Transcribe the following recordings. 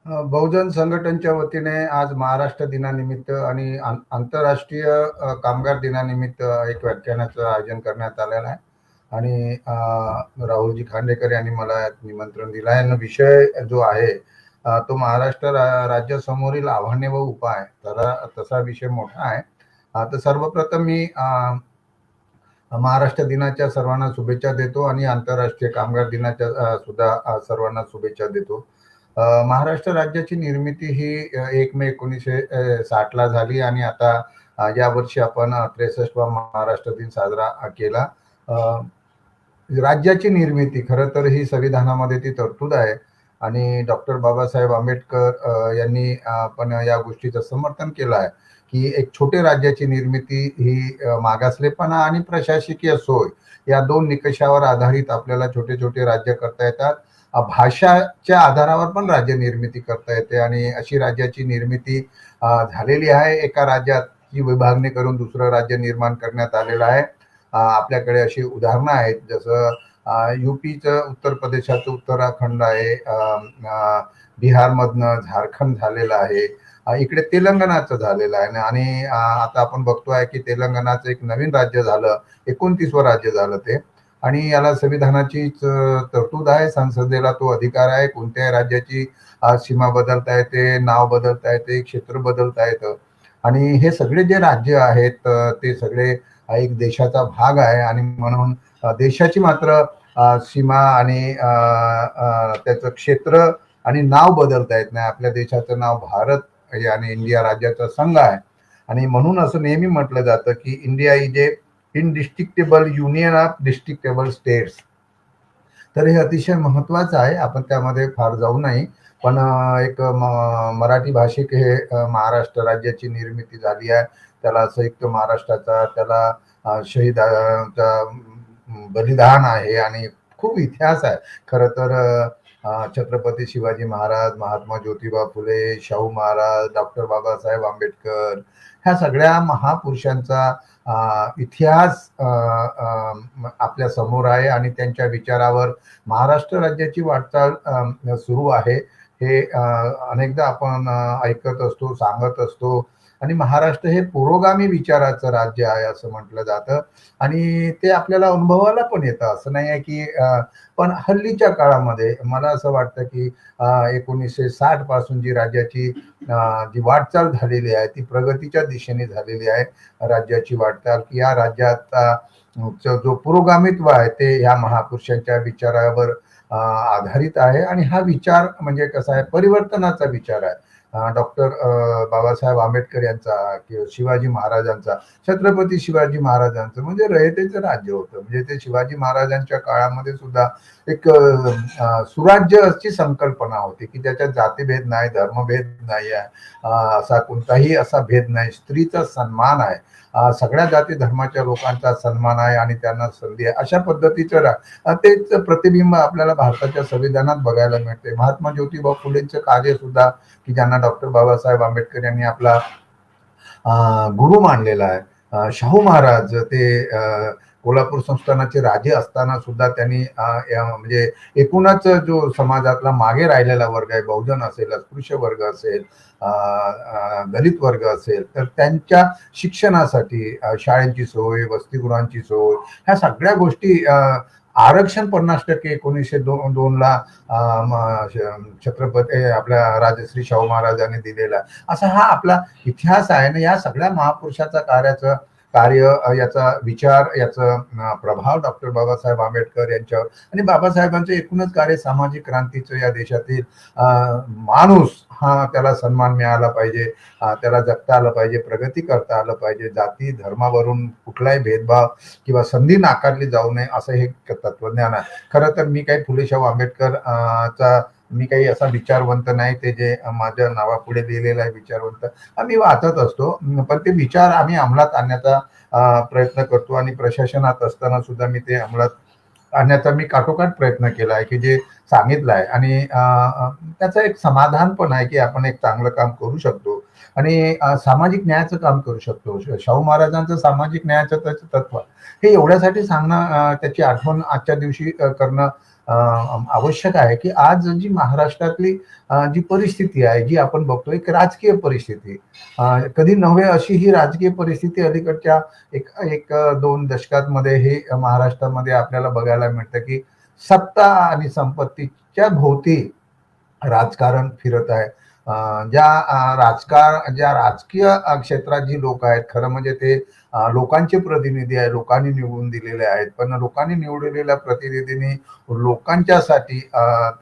बहुजन संघटनच्या वतीने आज महाराष्ट्र दिनानिमित्त आणि आंतरराष्ट्रीय कामगार दिनानिमित्त एक व्याख्यानाचं आयोजन करण्यात आलेलं आहे. आणि राहुलजी खांडेकर यांनी मला यात निमंत्रण दिलं आहे. विषय जो आहे तो महाराष्ट्र राज्यासमोरील आव्हाने व उपाय, तसा विषय मोठा आहे. तर सर्वप्रथम मी महाराष्ट्र दिनाच्या सर्वांना शुभेच्छा देतो आणि आंतरराष्ट्रीय कामगार दिनाच्या सुद्धा सर्वांना शुभेच्छा देतो. महाराष्ट्र राज्याची निर्मिती ही 1 मे 1960 झाली आणि आता यावर्षी आपण 63वा महाराष्ट्र दिन साजरा केला. राज्याची निर्मिती खरं तर ही संविधानामध्ये ती तरतूद आहे आणि डॉक्टर बाबासाहेब आंबेडकर यांनी पण या गोष्टीचं समर्थन केलं आहे की एक छोटे राज्याची निर्मिती ही मागासलेपणा आणि प्रशासकीय सोय या 2 निकषावर आधारित आपल्याला छोटे छोटे राज्य करता येतात. भाषाच्या आधारावर पण राज्य निर्मिती करता येते आणि अशी राज्याची निर्मिती झालेली आहे. एका राज्याची विभागणी करून दुसरं राज्य निर्माण करण्यात आलेलं आहे. आपल्याकडे अशी उदाहरणं आहेत, जसं यूपीचं उत्तर प्रदेशाचं उत्तराखंड आहे, बिहारमधनं झारखंड झालेलं आहे, इकडे तेलंगणाचं झालेलं आहे आणि आता आपण बघतोय की तेलंगणाचं एक नवीन राज्य झालं, 29वं राज्य झालं ते. आणि याला संविधानाचीच तरतूद आहे. संसदेला तो अधिकार आहे. कोणत्याही राज्याची सीमा बदलता येते, नाव बदलता येते, क्षेत्र बदलता येतं. आणि हे सगळे जे राज्य आहेत ते सगळे एक देशाचा भाग आहे आणि म्हणून देशाची मात्र सीमा आणि त्याचं क्षेत्र आणि नाव बदलता येत नाही. आपल्या देशाचं नाव भारत आणि इंडिया राज्याचा संघ आहे आणि म्हणून असं नेहमी म्हटलं जातं की India is a indestructible union of destructible states. तर हे अतिशय महत्वाचं आहे. आपण त्यामध्ये फार जाऊ नाही, पण एक मराठी भाषिक हे महाराष्ट्र राज्याची निर्मिती झाली आहे. त्याला संयुक्त महाराष्ट्राचा, त्याला शहीदांचा बलिदान आहे आणि खूप इतिहास आहे. खरं तर छत्रपती शिवाजी महाराज, महात्मा ज्योतिबा फुले, शाहू महाराज, डॉक्टर बाबासाहेब आंबेडकर ह्या सगळ्या महापुरुषांचा इतिहास आपल्या समोर आहे आणि त्यांच्या विचारावर महाराष्ट्र राज्याची वाटचाल सुरू आहे. हे अनेकदा आपण ऐकत असतो, सांगत असतो. आणि महाराष्ट्र हे पुरोगामी विचाराचं राज्य आहे असं म्हटलं जातं आणि ते आपल्याला अनुभवायला पण येतं. असं नाही आहे की पण हल्लीच्या काळामध्ये मला असं वाटतं की 1960 पासून जी राज्याची जी वाटचाल झालेली आहे ती प्रगतीच्या दिशेने झालेली आहे. राज्याची वाटचाल की या राज्याचा जो पुरोगामित्व आहे ते ह्या महापुरुषांच्या विचारावर आधारित आहे आणि हा विचार म्हणजे कसा आहे, परिवर्तनाचा विचार आहे. डॉक्टर बाबासाहेब आंबेडकर यांचा किंवा शिवाजी महाराजांचा, छत्रपती शिवाजी महाराजांचं म्हणजे रयतेचं राज्य होतं. म्हणजे ते शिवाजी महाराजांच्या काळामध्ये सुद्धा एक सुराज्याची संकल्पना होती की त्याच्यात जातीभेद नाही, धर्मभेद नाही आहे, असा कोणताही असा भेद नाही, स्त्रीचा सन्मान आहे, सगळ्या जाती धर्माच्या लोकांचा सन्मान आहे आणि त्यांना संधी आहे. अशा पद्धतीचं तेच प्रतिबिंब आपल्याला भारताच्या संविधानात बघायला मिळते. महात्मा ज्योतिबा फुलेंचं कार्य सुद्धा की ज्यांना डॉक्टर बाबासाहेब आंबेडकर यांनी आपला गुरु मानलेला आहे. शाहू महाराज ते कोल्हापूर संस्थानाचे राजे असताना सुद्धा त्यांनी म्हणजे एकूणच जो समाजातला मागे राहिलेला वर्ग आहे, बहुजन असेल, अस्पृश्य वर्ग असेल, दलित वर्ग असेल, तर त्यांच्या शिक्षणासाठी शाळेची सोय, वसतिगृहांची सोय, ह्या सगळ्या गोष्टी आरक्षण 50% 1902ला छत्रपती आपल्या राजश्री शाहू महाराजांनी दिलेला. असा हा आपला इतिहास आहे ना. या सगळ्या महापुरुषाचा कार्य, याचा विचार, याचा प्रभाव डॉक्टर बाबासाहेब आंबेडकर यांच्यावर आणि बाबासाहेबांचं एकूणच कार्य सामाजिक क्रांतीचं या देशातील माणूस हा त्याला सन्मान मिळाला पाहिजे, त्याला जगता आलं पाहिजे, प्रगती करता आलं पाहिजे, जाती धर्मावरून कुठलाही भेदभाव किंवा संधी नाकारली जाऊ नये असं हे तत्वज्ञान आहे. खरं तर मी काही फुले शाहू आंबेडकर चा मी काही असा विचारवंत नाही. ते जे माझ्या नावापुढे लिहिलेलं आहे विचारवंत, आम्ही वाचत असतो, पण ते विचार आम्ही अंमलात आणण्याचा प्रयत्न करतो आणि प्रशासनात असताना सुद्धा मी ते अंमलात आणण्याचा मी काटोकाट प्रयत्न केला आहे की जे सांगितलं आहे. आणि त्याचं एक समाधान पण आहे की आपण एक चांगलं काम करू शकतो आणि सामाजिक न्यायाचं काम करू शकतो. शाहू महाराजांचं सामाजिक न्यायाचं तत्व हे एवढ्यासाठी सांगणं, त्याची आठवण आजच्या दिवशी करणं आवश्यक आहे, की आज जी महाराष्ट्रातली जी परिस्थिती आहे, जी आपण बघतो एक राजकीय परिस्थिती, कधी नव्हे अशी ही राजकीय परिस्थिती अलीकडच्या एक एक 2 दशकांमध्ये हे महाराष्ट्रामध्ये आपल्याला बघायला मिळतं, की सत्ता आणि संपत्तीच्या भोवती राजकारण फिरत आहे. ज्या राजकीय क्षेत्रात जी लोक आहेत, खरं म्हणजे ते लोकांचे प्रतिनिधी आहे, लोकांनी निवडून दिलेले आहेत. पण लोकांनी निवडलेल्या प्रतिनिधींनी लोकांच्यासाठी,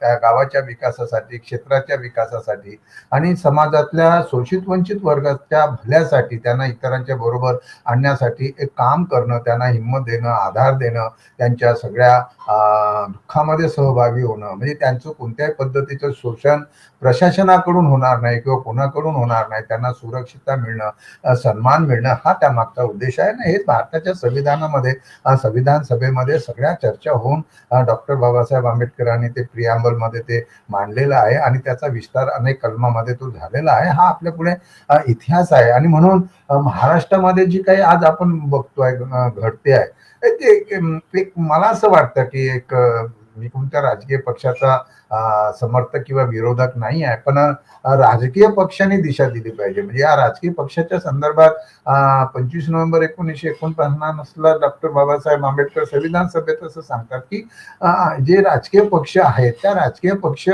त्या गावाच्या विकासासाठी, क्षेत्राच्या विकासासाठी आणि समाजातल्या शोषित वंचित वर्गाच्या भल्यासाठी त्यांना इतरांच्या बरोबर आणण्यासाठी एक काम करणं, त्यांना हिंमत देणं, आधार देणं, त्यांच्या सगळ्या दुःखामध्ये सहभागी होणं, म्हणजे त्यांचं कोणत्याही पद्धतीचं शोषण प्रशासनाकडून होणार नाही किंवा कोणाकडून होणार नाही, त्यांना सुरक्षितता मिळणं, सन्मान मिळणं हा त्यामागचा उद्देश आहे ना. हेच भारताच्या संविधानामध्ये, संविधान सभेमध्ये सगळ्या चर्चा होऊन डॉक्टर बाबासाहेब आंबेडकरांनी ते प्रियांबलमध्ये ते मांडलेलं आहे आणि त्याचा विस्तार अनेक कलमामध्ये तो झालेला आहे. हा आपल्या पुढे इतिहास आहे आणि म्हणून महाराष्ट्रामध्ये जी काही आज आपण बघतोय घडते आहे, ते एक मला असं वाटतं की एक, मी कोणत्या राजकीय पक्षाचा समर्थक किंवा विरोधक नाही आहे, पण राजकीय पक्षाने दिशा दिली पाहिजे. म्हणजे या राजकीय पक्षाच्या संदर्भात 25 नोव्हेंबर 1949ला डॉक्टर बाबासाहेब आंबेडकर संविधान सभेत असं सांगतात की जे राजकीय पक्ष आहेत त्या राजकीय पक्ष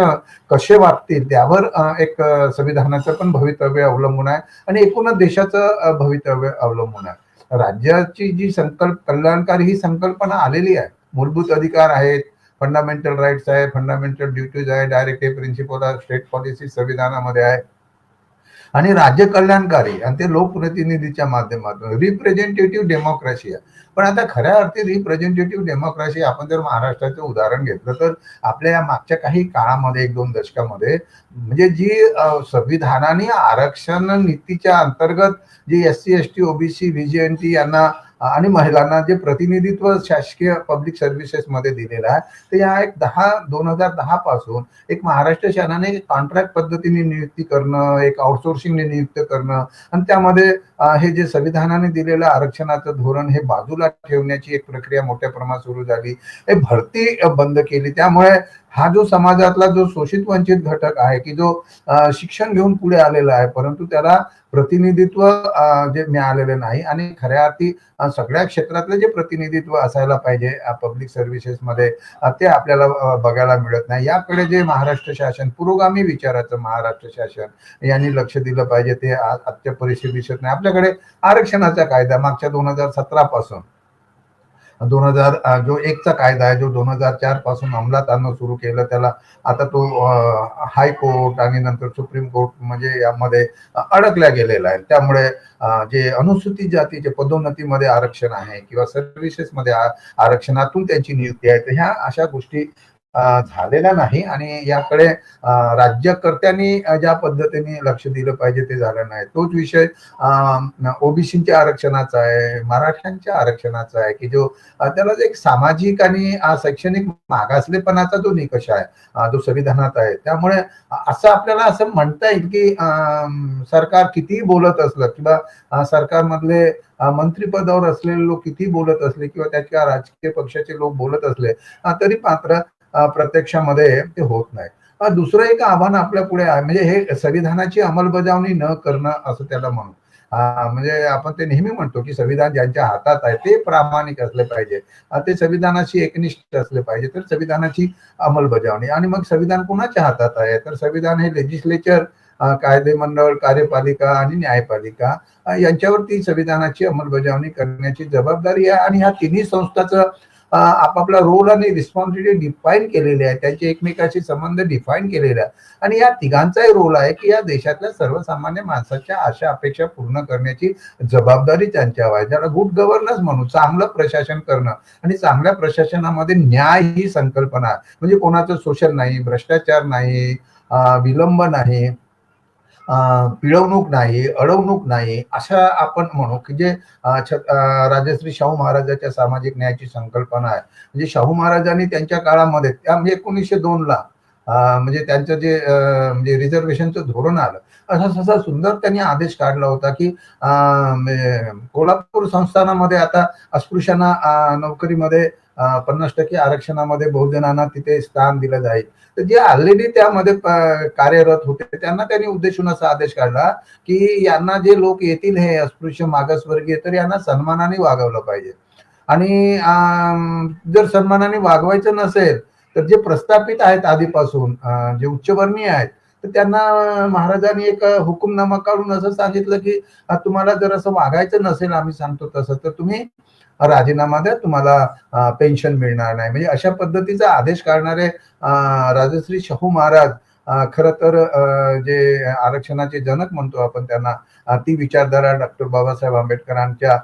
कसे वागतील त्यावर एक संविधानाचं पण भवितव्य अवलंबून आहे आणि एकूणच देशाचं भवितव्य अवलंबून आहे. राज्याची जी कल्याणकारी ही संकल्पना आलेली आहे. मूलभूत अधिकार आहेत, फंडामेंटल राईट्स आहे, फंडामेंटल ड्युटीज आहे, directive principle of state policy संविधानामध्ये आहे आणि राज्य कल्याणकारी आणि ते लोकप्रतिनिधीच्या माध्यमातून रिप्रेझेंटेटिव्ह डेमोक्रेसी आहे. पण आता खऱ्या अर्थी रिप्रेझेंटेटिव्ह डेमोक्रेसी आपण जर महाराष्ट्राचं उदाहरण घेतलं तर आपल्या या मागच्या काही काळामध्ये 1-2 दशकामध्ये म्हणजे जी संविधानाने आरक्षण नीतीच्या अंतर्गत जी SC ST OBC VGNT यांना आणि महिलांना जे प्रतिनिधित्व शासकीय पब्लिक सर्व्हिसेस मध्ये दिलेलं आहे, ते या 2010 पासून एक महाराष्ट्र शासनाने कॉन्ट्रॅक्ट पद्धतीने नियुक्ती करणं, एक आउटसोर्सिंगने नियुक्त करणं आणि त्यामध्ये हे जे संविधानाने दिलेलं आरक्षणाचं धोरण हे बाजूला ठेवण्याची एक प्रक्रिया मोठ्या प्रमाणात सुरू झाली. हे भरती बंद केली. त्यामुळे हा जो समाजातला जो शोषित वंचित घटक आहे की जो शिक्षण घेऊन पुढे आलेला आहे परंतु त्याला प्रतिनिधित्व जे मिळालेलं नाही आणि खऱ्या अर्थी सगळ्या क्षेत्रातले जे प्रतिनिधित्व असायला पाहिजे पब्लिक सर्व्हिसेस मध्ये ते आपल्याला बघायला मिळत नाही. याकडे जे महाराष्ट्र शासन, पुरोगामी विचाराचं महाराष्ट्र शासन यांनी लक्ष दिलं पाहिजे ते आजच्या परिस्थितीत दिसत नाही. आपल्याकडे आरक्षणाचा कायदा मागच्या 2017 पासून 2000 जो 1चा कायदा आहे जो 2004 पासून अंमलात आणणं सुरू केलं, त्याला आता तो हायकोर्ट आणि नंतर सुप्रीम कोर्ट म्हणजे यामध्ये अडकल्या गेलेला आहे. त्यामुळे जे अनुसूचित जातीचे पदोन्नतीमध्ये आरक्षण आहे किंवा सर्व्हिसेसमध्ये आरक्षणातून त्यांची नियुक्ती आहे, तर ह्या अशा गोष्टी झालेल्या नाही आणि याकडे राज्यकर्त्यांनी ज्या पद्धतीने लक्ष दिलं पाहिजे ते झालं नाही. तोच विषय ओबीसीच्या आरक्षणाचा आहे, मराठ्यांच्या आरक्षणाचा आहे की जो त्याला एक सामाजिक आणि शैक्षणिक मागासलेपणाचा जो निकष आहे जो संविधानात आहे. त्यामुळे असं आपल्याला असं म्हणता येईल की सरकार कितीही बोलत असलं किंवा सरकारमधले मंत्रिपदावर असलेले लोक किती बोलत असले किंवा त्याच्या राजकीय पक्षाचे लोक बोलत असले तरी मात्र प्रत्यक्षामध्ये ते होत नाही. दुसरं एक आव्हान आपल्या पुढे आहे म्हणजे हे संविधानाची अंमलबजावणी न करणं असं त्याला म्हणू. म्हणजे आपण ते नेहमी म्हणतो की संविधान ज्यांच्या हातात आहे ते प्रामाणिक असले पाहिजे, ते संविधानाशी एकनिष्ठ असले पाहिजे, तर संविधानाची अंमलबजावणी. आणि मग संविधान कुणाच्या हातात आहे तर संविधान हे लेजिस्लेचर, कायदे मंडळ, कार्यपालिका आणि न्यायपालिका यांच्यावरती संविधानाची अंमलबजावणी करण्याची जबाबदारी आहे आणि ह्या तिन्ही संस्थांचं आपापला रोल आणि रिस्पॉन्सिबिलिटी डिफाईन केलेले आहे, त्यांचे एकमेकाशी संबंध डिफाईन केलेले आहे आणि या तिघांचाही रोल आहे की या देशातल्या सर्वसामान्य माणसाच्या आशा अपेक्षा पूर्ण करण्याची जबाबदारी त्यांच्यावर आहे, ज्याला गुड गव्हर्नन्स म्हणू, चांगलं प्रशासन करणं. आणि चांगल्या प्रशासनामध्ये न्याय ही संकल्पना आहे, म्हणजे कोणाचं शोषण नाही, भ्रष्टाचार नाही, विलंब नाही, पिळवणूक नाही, अडवणूक नाही, अशा आपण म्हणू की जे राजश्री शाहू महाराजांच्या सामाजिक न्यायाची संकल्पना आहे. म्हणजे शाहू महाराजांनी त्यांच्या काळामध्ये म्हणजे 1902ला म्हणजे त्यांचं जे म्हणजे रिझर्वेशनचं धोरण आलं, असा सुंदर त्यांनी आदेश काढला होता की कोल्हापूर संस्थानामध्ये आता अस्पृश्यांना नोकरीमध्ये 50% आरक्षणामध्ये बहुजनांना तिथे स्थान दिलं जाईल. तर जे ऑलरेडी त्यामध्ये कार्यरत होते त्यांना त्यांनी उद्देशून असा आदेश काढला की यांना जे लोक येतील हे अस्पृश्य मागासवर्गीय तर यांना सन्मानाने वागवलं पाहिजे. आणि जर सन्मानाने वागवायचं नसेल तर जे प्रस्थापित आहेत आधीपासून जे उच्चवर्णीय आहेत तर त्यांना महाराजांनी एक हुकुमनामा काढून असं सांगितलं की तुम्हाला जर असं वागायचं नसेल आम्ही सांगतो तसं तर तुम्ही राजीनामा द्या, तुम्हाला पेन्शन मिळणार नाही. म्हणजे अशा पद्धतीचा आदेश काढणारे राजश्री शाहू महाराज खरं तर जे आरक्षणाचे जनक म्हणतो आपण त्यांना, ती विचारधारा डॉक्टर बाबासाहेब आंबेडकरांच्या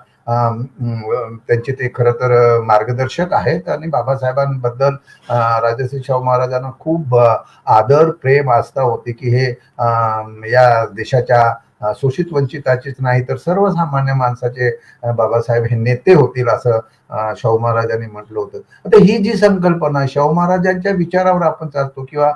त्यांचे ते खरं तर मार्गदर्शक आहेत. आणि बाबासाहेबांबद्दल राजश्री शाहू महाराजांना खूप आदर प्रेम आस्था होती की हे या देशाच्या शोषित वंचिताचेच नाही तर सर्वसामान्य माणसाचे बाबासाहेब हे नेते होतील असं शाहू महाराजांनी म्हटलं होतं. आता ही जी संकल्पना शाहू महाराजांच्या विचारावर आपण चालतो किंवा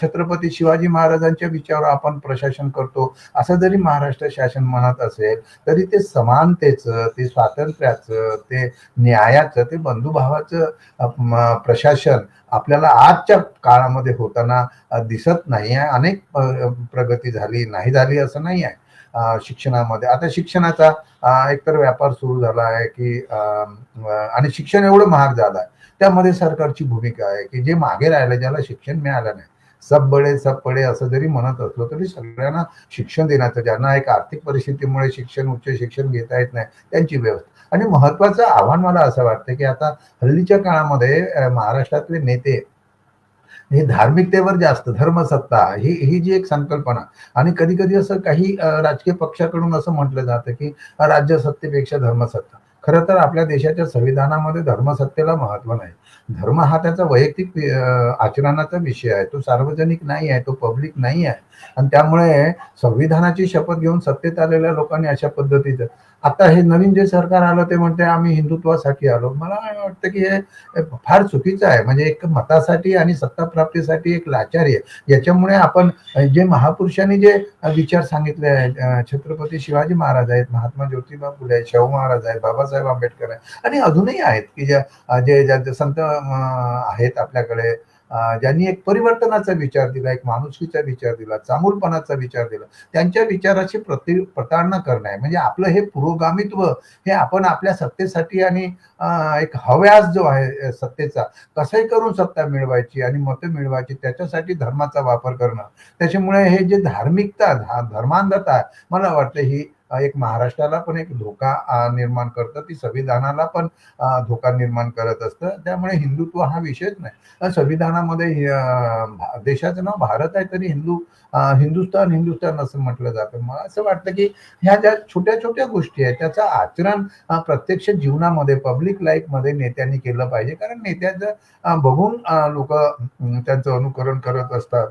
छत्रपती शिवाजी महाराजांच्या विचारावर आपण प्रशासन करतो असं जरी महाराष्ट्र शासन म्हणत असेल तरी ते समानतेचं, ते स्वातंत्र्याचं, ते न्यायाचं, ते बंधुभावाचं प्रशासन आपल्याला आजच्या काळामध्ये होताना दिसत नाही आहे. अनेक प्रगती झाली नाही झाली असं नाही आहे शिक्षणामध्ये. आता शिक्षणाचा एकतर व्यापार सुरू झाला आहे की आणि शिक्षण एवढं महाग झालं आहे त्यामध्ये सरकारची भूमिका आहे की जे मागे राहिलं ज्याला शिक्षण मिळालं नाही, सब बडे सब पडे असं जरी म्हणत असलो तरी सगळ्यांना शिक्षण देण्याचं, ज्यांना एक आर्थिक परिस्थितीमुळे शिक्षण उच्च शिक्षण घेता येत नाही त्यांची व्यवस्था. आणि महत्वाचं आव्हान मला असं वाटतं की आता हल्लीच्या काळामध्ये महाराष्ट्रातले नेते हे धार्मिकतेवर जास्त, धर्मसत्ता ही जी एक संकल्पना, आणि कधी कधी असं काही राजकीय पक्षाकडून असं म्हटलं जातं की राज्यसत्तेपेक्षा धर्मसत्ता. खरं तर आपल्या देशाच्या संविधानामध्ये धर्मसत्तेला महत्व नाही. धर्म हा त्याचा वैयक्तिक आचरणाचा विषय आहे, तो सार्वजनिक नाही आहे, तो पब्लिक नाही आहे. आणि त्यामुळे संविधानाची शपथ घेऊन सत्तेत आलेल्या लोकांनी अशा पद्धतीचं, आता हे नवीन जे सरकार आलं ते म्हणते आम्ही हिंदुत्वासाठी आलो. मला वाटतं की हे फार चुकीचं आहे. म्हणजे एक मतासाठी आणि सत्ता प्राप्तीसाठी एक लाचारी आहे. याच्यामुळे आपण जे महापुरुषांनी जे विचार सांगितले आहेत, छत्रपती शिवाजी महाराज आहेत, महात्मा ज्योतिबा फुले आहेत, शाहू महाराज आहेत, बाबासाहेब आंबेडकर आहेत आणि अजूनही आहेत की जे संत आहेत आपल्याकडे, ज्यांनी एक परिवर्तनाचा विचार दिला, एक माणुसकीचा विचार दिला, चांगुलपणाचा विचार दिला, त्यांच्या विचाराची प्रताडणा करणं आहे. म्हणजे आपलं हे पुरोगामित्व हे आपण आपल्या सत्तेसाठी आणि एक हव्यास जो आहे सत्तेचा, कसंही करून सत्ता मिळवायची आणि मतं मिळवायची त्याच्यासाठी धर्माचा वापर करणं. त्याच्यामुळे हे जे धार्मिकता, धर्मांधता आहे, मला वाटतं ही एक महाराष्ट्राला पण एक धोका निर्माण करतं, ती संविधानाला पण धोका निर्माण करत असतं. त्यामुळे हिंदुत्व हा विषयच नाही. संविधानामध्ये देशाचं नाव भारत आहे तरी हिंदुस्थान हिंदुस्थान असं म्हटलं जातं. मला असं वाटतं की ह्या ज्या छोट्या छोट्या गोष्टी आहेत त्याचं आचरण प्रत्यक्ष जीवनामध्ये, पब्लिक लाईफ मध्ये नेत्यांनी केलं पाहिजे. कारण नेत्याचं बघून लोक त्यांचं अनुकरण करत असतात.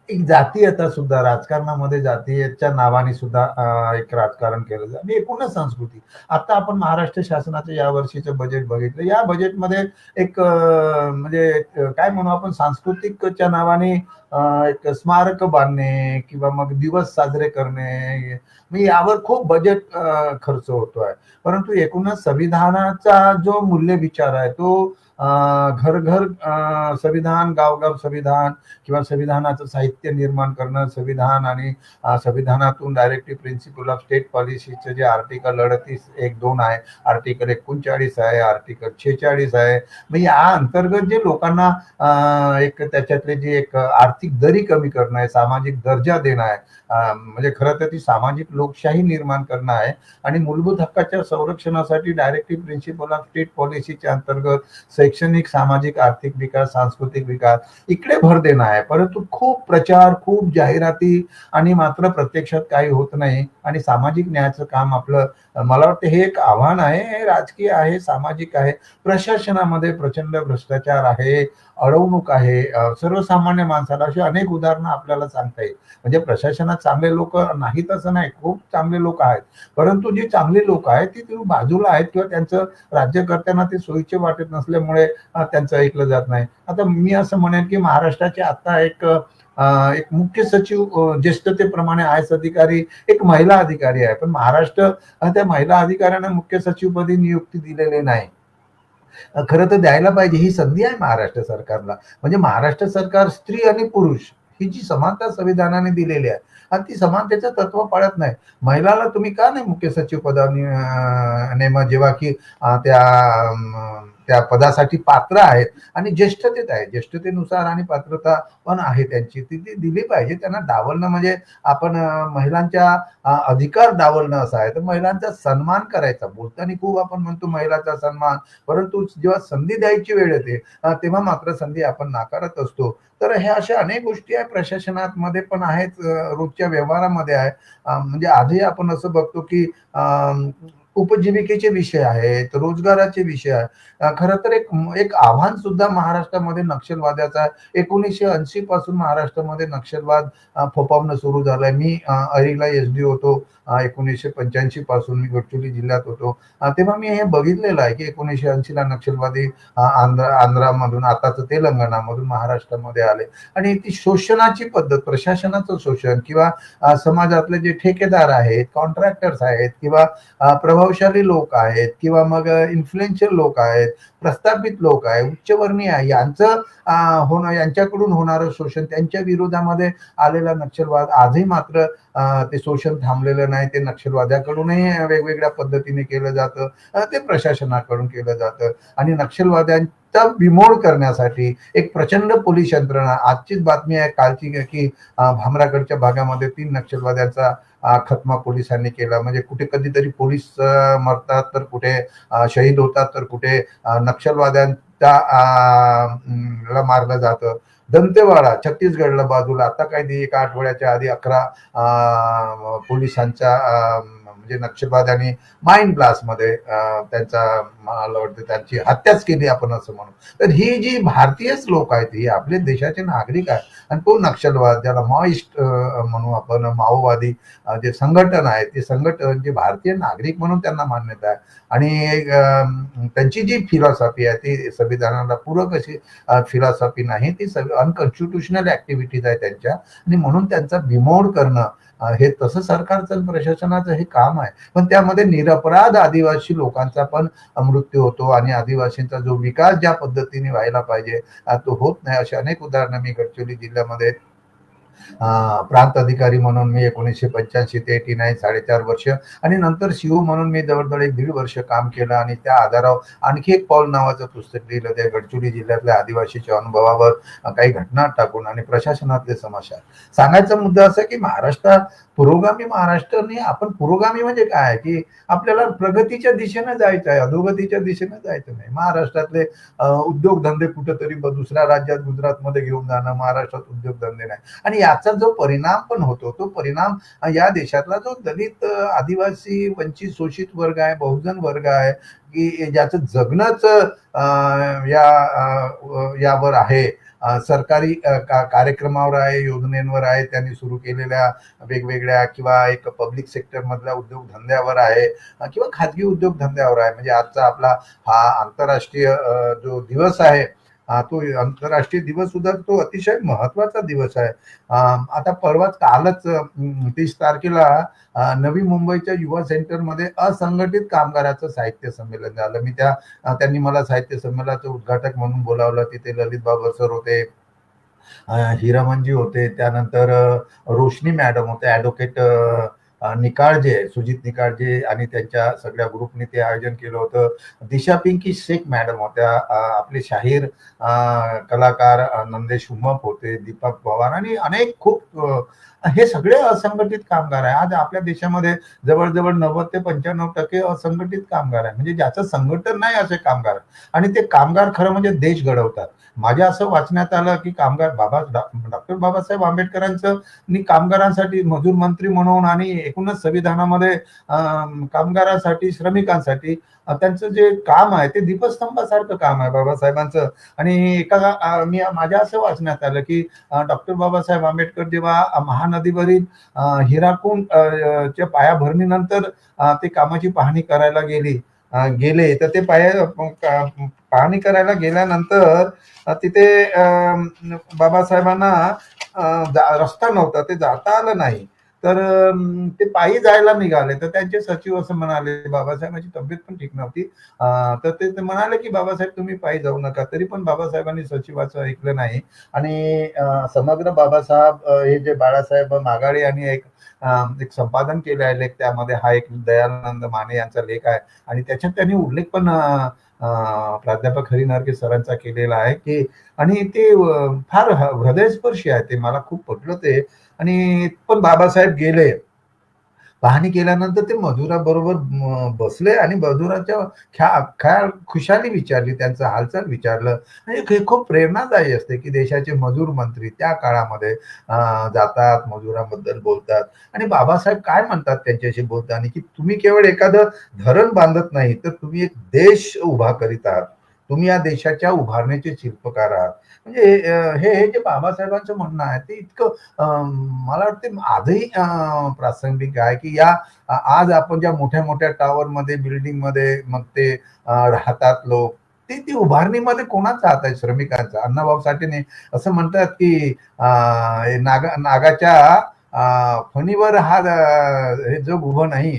एक जातीयता सुद्धा राजकारणामध्ये, जातीयच्या नावाने सुद्धा एक राजकारण केलं जातं आणि एकूणच संस्कृती. आता आपण महाराष्ट्र शासनाचं या वर्षीचं बजेट बघितलं. या बजेटमध्ये एक म्हणजे काय म्हणू आपण, सांस्कृतिकच्या नावाने एक स्मारक बांधणे किंवा मग दिवस साजरे करणे, मी यावर खूप बजेट खर्च होतोय. परंतु एकूणच संविधानाचा जो मूल्य विचार आहे तो घर घर संविधान, गावगाव संविधान किंवा संविधानाचं साहित्य निर्माण करणं, संविधान आणि संविधानातून डायरेक्टिव्ह प्रिन्सिपल ऑफ स्टेट पॉलिसीचे जे आर्टिकल 38(1)(2) आहे, आर्टिकल 39 आहे, आर्टिकल 46 आहे. मग या अंतर्गत जे लोकांना एक त्याच्यातले जे एक आर्थिक दरी कमी करणं आहे, सामाजिक दर्जा देणं आहे, म्हणजे खरं तर ती सामाजिक लोकशाही निर्माण करणं आहे. आणि मूलभूत हक्काच्या संरक्षणासाठी डायरेक्टिव्ह प्रिन्सिपल ऑफ स्टेट पॉलिसीच्या अंतर्गत शैक्षणिक, सामाजिक, आर्थिक विकास, सांस्कृतिक विकास इकडे भर देणं आहे. परंतु खूप प्रचार, खूप जाहिराती आणि मात्र प्रत्यक्षात काही होत नाही. आणि सामाजिक न्यायाचं काम आपलं, मला वाटतं हे एक आव्हान आहे, हे राजकीय आहे, सामाजिक आहे. प्रशासनामध्ये प्रचंड भ्रष्टाचार आहे, अडवणूक आहे, सर्वसामान्य माणसाला अशी अनेक उदाहरणं आपल्याला सांगता येईल. म्हणजे प्रशासनात चांगले लोक नाहीत असं नाही, खूप चांगले लोक आहेत. परंतु जी चांगली लोक आहेत ती बाजूला आहेत किंवा त्यांचं राज्यकर्त्यांना ते सोयीचे वाटत नसल्यामुळे त्यांचं ऐकलं जात नाही. आता मी असं म्हणेन की महाराष्ट्राचे आता एक मुख्य सचिव ज्येष्ठतेप्रमाणे आयएस अधिकारी एक महिला अधिकारी आहे, पण महाराष्ट्र त्या महिला अधिकाऱ्यांना मुख्य सचिवपदी नियुक्ती दिलेली नाही. खरं तर द्यायला पाहिजे, ही संधी आहे महाराष्ट्र सरकारला. म्हणजे महाराष्ट्र सरकार स्त्री आणि पुरुष ही जी समानता संविधानाने दिलेली आहे आणि ती समानतेचं तत्व पाळत नाही. महिलाला तुम्ही का नाही मुख्य सचिव पदावर नेमा, जेव्हा की त्या पदासाठी पात्र आहेत आणि ज्येष्ठतेत आहे, ज्येष्ठतेनुसार आणि पात्रता पण आहे त्यांची, ती ती दिली पाहिजे. त्यांना डावलणं म्हणजे आपण महिलांच्या अधिकार डावलणं असं आहे. तर महिलांचा सन्मान करायचा, बोलताना खूप आपण म्हणतो महिलाचा सन्मान, परंतु जेव्हा संधी द्यायची वेळ येते तेव्हा मात्र संधी आपण नाकारत असतो. तर ह्या अशा अनेक गोष्टी आहे प्रशासनात मध्ये पण आहेत, रोजच्या व्यवहारामध्ये आहे. म्हणजे आधी आपण असं बघतो की उपजीविकेचे विषय आहेत, रोजगाराचे विषय आहे. खरं तर एक एक आव्हान सुद्धा महाराष्ट्रामध्ये नक्षलवाद्याचा 1980 पासून महाराष्ट्रामध्ये नक्षलवाद फोफावणं सुरू झालंय. मी अरिला SD होतो 1985 पासून, मी गडचिरोली जिल्ह्यात होतो. तेव्हा मी हे बघितलेलं आहे की 1980 ला नक्षलवादी आंध्रामधून, आताच तेलंगणामधून महाराष्ट्रामध्ये आले आणि ती शोषणाची पद्धत, प्रशासनाचं शोषण किंवा समाजातले जे ठेकेदार आहेत, कॉन्ट्रॅक्टर्स आहेत किंवा प्रभावशाली लोक आहेत किंवा मग इन्फ्लुएन्शियल लोक आहेत, प्रस्थापित लोक आहे, उच्चवर्णीय आहे, यांचं होणं, यांच्याकडून होणारं शोषण, त्यांच्या विरोधामध्ये आलेला नक्षलवाद आजही मात्र ते शोषण थांबलेलं नाही. ते नक्षलवाद्याकडूनही वेगवेगळ्या पद्धतीने केलं जातं, ते प्रशासनाकडून केलं जातं आणि नक्षलवाद्यांचा बिमोड करण्यासाठी एक प्रचंड पोलीस यंत्रणा. आजचीच बातमी आहे कालची की भामरागडच्या भागामध्ये 3 नक्षलवाद्यांचा खतमा पोलिसांनी केला. म्हणजे कुठे कधीतरी पोलीस मरतात, तर कुठे शहीद होतात, तर कुठे नक्षलवाद्यांच्या ला मारलं जातं. दंतेवाडा छत्तीसगडला बाजूला आता काही एका आठवड्याच्या आधी 11 पोलिसांच्या म्हणजे नक्षलवाद्यांनी माइंड ब्लास्ट मध्ये त्यांचा, मला वाटतं त्यांची हत्याच केली आपण असं म्हणू. तर ही जी भारतीयच लोक आहेत, ही आपले देशाचे नागरिक आहेत आणि तो नक्षलवाद, ज्याला माओइस्ट म्हणू आपण, माओवादी जे संघटन आहे, ते संघटन जे भारतीय नागरिक म्हणून त्यांना मान्यता आहे आणि त्यांची जी फिलॉसॉफी आहे ती संविधानाला पूरक अशी फिलॉसॉफी नाही, ती अनकॉन्स्टिट्युशनल ऍक्टिव्हिटीज आहे त्यांच्या आणि म्हणून त्यांचा बिमोड करणं हे तसं सरकारचं प्रशासनाचं हे काम आहे. पण त्यामध्ये निरपराध आदिवासी लोकांचा पण मृत्यू होतो आणि आदिवासींचा जो विकास ज्या पद्धतीने व्हायला पाहिजे तो होत नाही. अशी अनेक उदाहरणं मी गडचिरोली जिल्ह्यामध्ये प्रांत अधिकारी म्हणून मी 1985 ते 89 4.5 वर्ष आणि नंतर शिव म्हणून मी जवळजवळ 1.5 वर्ष काम केलं आणि त्या आधारावर आणखी एक पाऊल नावाचं पुस्तक लिहिलं. त्या गडचिरोली जिल्ह्यातल्या आदिवासीच्या अनुभवावर काही घटना टाकून आणि प्रशासनातले समस्या सांगायचा मुद्दा असा की पुरोगामी महाराष्ट्राने, आपण पुरोगामी म्हणजे काय की आपल्याला प्रगतीच्या दिशेने जायचं आहे, अधोगतीच्या दिशेने जायचं नाही. महाराष्ट्रातले उद्योगधंदे कुठेतरी दुसऱ्या राज्यात, गुजरातमध्ये घेऊन जाणं, महाराष्ट्रात उद्योगधंदे नाही आणि याचा जो परिणाम पण होतो, तो परिणाम या देशातला जो दलित, आदिवासी, वंचित, शोषित वर्ग आहे, बहुजन वर्ग आहे की ज्याचं जगणंच यावर आहे, सरकारी कार्यक्रमावर आहे, योजनेवर आहे, त्यांनी सुरू केलेल्या वेगवेगळ्या किंवा एक पब्लिक सेक्टर मधल्या उद्योगधंद्यावर आहे किंवा खाजगी उद्योगधंद्यावर आहे. म्हणजे आजचा आपला हा आंतरराष्ट्रीय जो दिवस आहे, तो आंतरराष्ट्रीय दिवस सुद्धा तो अतिशय महत्वाचा दिवस आहे. आता परवाच कालच 30 तारखेला नवी मुंबईच्या युवा सेंटरमध्ये असंघटित कामगाराचं साहित्य संमेलन झालं. त्यांनी मला साहित्य संमेलनाचं उद्घाटक म्हणून बोलावलं. तिथे ललित बाबर सर होते, हिरामनजी होते, त्यानंतर रोशनी मॅडम होते, ऍडव्होकेट निकाळजे, सुजित निकाळजे आणि त्यांच्या सगळ्या ग्रुपने ते आयोजन केलं होतं. दिशा पिंकी शेख मॅडम होत्या, आपले शाहीर कलाकार नंदेश उमप होते, दीपक पवार आणि अनेक खूप हे सगळे असंघटित कामगार आहे. आज आपल्या देशामध्ये जवळजवळ 90 ते 95% असंघटित कामगार आहे. म्हणजे ज्याचं संघटन नाही असे कामगार, आणि ते कामगार खरं म्हणजे देश घडवतात. माझ्या असं वाचण्यात आलं की डॉक्टर बाबासाहेब आंबेडकरांचं कामगारांसाठी मजूर मंत्री म्हणून आणि एकूणच संविधानामध्ये कामगारांसाठी, श्रमिकांसाठी त्यांचं जे काम आहे ते दीपस्तंभासारखं काम आहे बाबासाहेबांचं. आणि माझ्या असं वाचण्यात आलं की डॉक्टर बाबासाहेब आंबेडकर जेव्हा महानदीवरील हिराकुंड च्या पायाभरणीनंतर ते कामाची पाहणी करायला गेले, तर ते पाहणी करायला गेल्यानंतर तिथे बाबासाहेबांना रस्ता नव्हता, ते जाता आलं नाही. तर ते पायी जायला निघाले. तर त्यांचे सचिव असं म्हणाले, बाबासाहेबांची तब्येत पण ठीक नव्हती. तर ते म्हणाले, की "बाबासाहेब तुम्ही पायी जाऊ नका." तरी पण बाबासाहेबांनी सचिवाचं ऐकलं नाही आणि समग्र बाबासाहेब हे जे बाळासाहेब मागाडे यांनी एक संपादन केलं आहे लेख. त्यामध्ये हा एक दयानंद माने यांचा लेख आहे आणि त्याच्यात त्यांनी उल्लेख पण प्राध्यापक हरी नरके सरांचा केलेला आहे, की आणि ते फार हृदयस्पर्शी आहे. ते मला खूप पटलं ते. आणि पण बाबासाहेब गेले. पाहणी केल्यानंतर ते मजुराबरोबर बसले आणि मजुराच्या खुशाली विचारली, त्यांचं हालचाल विचारलं. आणि हे खूप प्रेरणादायी असते, की देशाचे मजूर मंत्री त्या काळामध्ये जातात, मजुरांबद्दल बोलतात आणि बाबासाहेब काय म्हणतात त्यांच्याशी बोलताना, की तुम्ही केवळ एखादं धरण बांधत नाही, तर तुम्ही एक देश उभा करीत आहात. तुम्ही या देशाच्या उभारणीचे शिल्पकार आहात. म्हणजे हे जे बाबासाहेबांचं म्हणणं आहे, ते इतकं मला वाटते आजही प्रासंगिक आहे, की आज आपण ज्या मोठ्या-मोठ्या टॉवरमध्ये, बिल्डिंगमध्ये मग ते राहतात लोक. ती उभारणीमध्ये कोणाचा हात आहे? श्रमिकांचा. अण्णाभाऊ साठेने असं म्हणतात, की नागाच्या फणीवर हे जग उभं नाही,